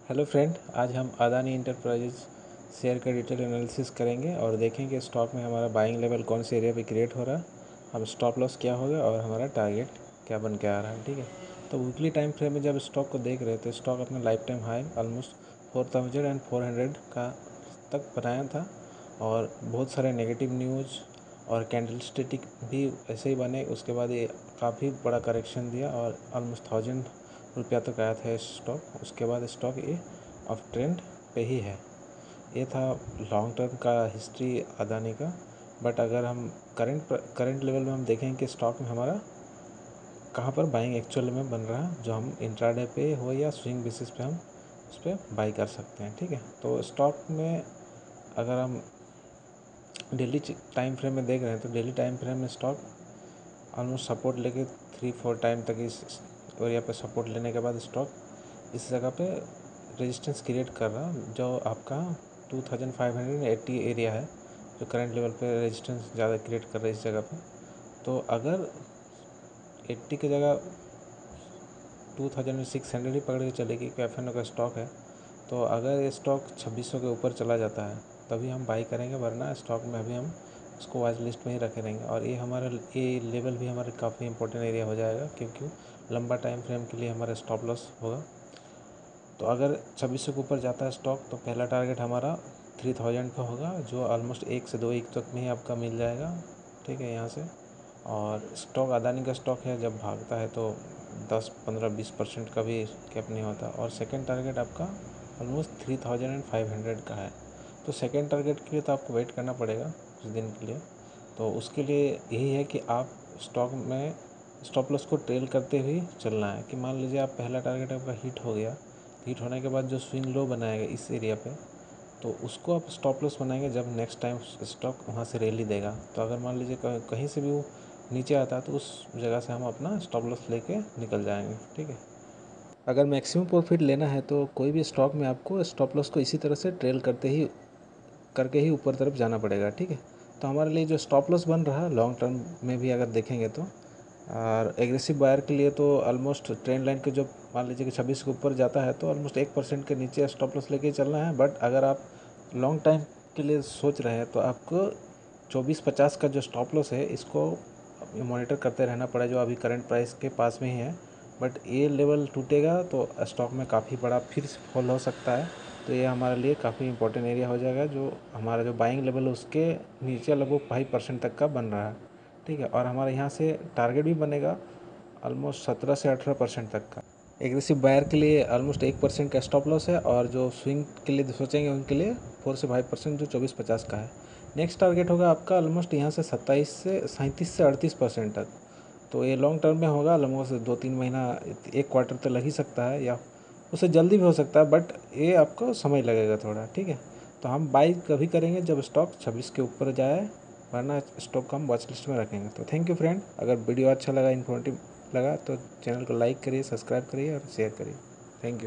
Hello friend, आज हम Adani enterprises share का डिटेल एनालिसिस करेंगे और देखेंगे स्टॉक में हमारा बाइंग लेवल कौन से एरिया पे क्रिएट हो रहा है, हम स्टॉप लॉस क्या होगा और हमारा टारगेट क्या बन के आ रहा है। ठीक है, तो वीकली टाइम फ्रेम में जब स्टॉक को देख रहे थे, स्टॉक अपना लाइफ टाइम हाई ऑलमोस्ट 4400 का तक बनाया था और बहुत सारे नेगेटिव न्यूज़ और कैंडल स्टिक भी ऐसे ही बने। उसके बाद ये काफ़ी बड़ा करेक्शन दिया और ऑलमोस्ट 1000 रुपया तक आया था स्टॉक। उसके बाद स्टॉक ये अप ट्रेंड पे ही है। ये था लॉन्ग टर्म का हिस्ट्री अदानी का। बट अगर हम करंट लेवल में हम देखें कि स्टॉक में हमारा कहाँ पर बाइंग एक्चुअल में बन रहा है, जो हम इंट्राडे पे हो या स्विंग बेसिस पे हम उस पर बाई कर सकते हैं। ठीक है, तो स्टॉक में अगर हम डेली टाइम फ्रेम में देख रहे हैं तो डेली टाइम फ्रेम में स्टॉक ऑलमोस्ट सपोर्ट लेके 3-4 टाइम तक इस एरिया पे सपोर्ट लेने के बाद स्टॉक इस जगह पे रेजिस्टेंस क्रिएट कर रहा, जो आपका 2580 एरिया है, जो करंट लेवल पे रेजिस्टेंस ज़्यादा क्रिएट कर रहा है इस जगह पे। तो अगर 80 की जगह 2600 ही पकड़ के चलेगी, कैफेनो का स्टॉक है, तो अगर ये स्टॉक 2600 के ऊपर चला जाता है तभी हम बाई करेंगे, वरना स्टॉक में अभी हम उसको वॉच लिस्ट में ही रखे रहेंगे। और ये लेवल भी हमारे काफ़ी इंपॉर्टेंट एरिया हो जाएगा, क्योंकि लंबा टाइम फ्रेम के लिए हमारा स्टॉप लॉस होगा। तो अगर 2600 के ऊपर जाता है स्टॉक तो पहला टारगेट हमारा 3000 का होगा, जो ऑलमोस्ट 1 से 2 वीक तक में ही आपका मिल जाएगा। ठीक है, यहाँ से। और स्टॉक अदानी का स्टॉक है, जब भागता है तो 10-15-20% का भी कैप नहीं होता। और सेकंड टारगेट आपका ऑलमोस्ट 3500 का है। तो सेकंड टारगेट के लिए तो आपको वेट करना पड़ेगा कुछ दिन के लिए। तो उसके लिए यही है कि आप स्टॉक में स्टॉप लॉस को ट्रेल करते हुए चलना है। कि मान लीजिए आप पहला टारगेट आपका हिट हो गया, हिट होने के बाद जो स्विंग लो बनाएगा इस एरिया पे, तो उसको आप स्टॉप लॉस बनाएंगे जब नेक्स्ट टाइम स्टॉक वहाँ से रैली देगा। तो अगर मान लीजिए कहीं से भी वो नीचे आता है तो उस जगह से हम अपना स्टॉप लॉस लेके निकल जाएंगे। ठीक है, अगर मैक्सिमम प्रॉफिट लेना है तो कोई भी स्टॉक में आपको स्टॉप लॉस को इसी तरह से ट्रेल करके ही ऊपर तरफ जाना पड़ेगा। ठीक है, तो हमारे लिए जो स्टॉप लॉस बन रहा है लॉन्ग टर्म में भी अगर देखेंगे तो, और एग्रेसिव बायर के लिए तो ऑलमोस्ट ट्रेंड लाइन के जो मान लीजिए कि 26 के ऊपर जाता है तो ऑलमोस्ट 1% के नीचे स्टॉप लॉस लेके ही चलना है। बट अगर आप लॉन्ग टाइम के लिए सोच रहे हैं तो आपको 24-50 का जो स्टॉप लॉस है इसको मॉनिटर करते रहना पड़ेगा, जो अभी करंट प्राइस के पास में ही है। बट ये लेवल टूटेगा तो स्टॉक में काफ़ी बड़ा फिर फॉल हो सकता है। तो ये हमारे लिए काफ़ी इंपॉर्टेंट एरिया हो जाएगा, जो हमारा जो बाइंग लेवल है उसके नीचे लगभग 5% तक का बन रहा है। ठीक है, और हमारे यहाँ से टारगेट भी बनेगा ऑलमोस्ट 17 से 18% तक का। एग्रेसिव बायर के लिए ऑलमोस्ट 1% का स्टॉप लॉस है, और जो स्विंग के लिए सोचेंगे उनके लिए 4 से 5% जो 24-50 का है। नेक्स्ट टारगेट होगा आपका ऑलमोस्ट यहाँ से 37 से 38% तक। तो ये लॉन्ग टर्म में होगा, ऑलमोस्ट 2-3 महीना, 1 क्वार्टर तो लग ही सकता है, या उससे जल्दी भी हो सकता है, बट ये आपको समय लगेगा थोड़ा। ठीक है, तो हम बाई कभी करेंगे जब स्टॉक 26 के ऊपर जाए, वरना स्टॉक को हम वॉच लिस्ट में रखेंगे। तो थैंक यू फ्रेंड, अगर वीडियो अच्छा लगा, इन्फॉर्मेटिव लगा तो चैनल को लाइक करिए, सब्सक्राइब करिए और शेयर करिए। Thank you.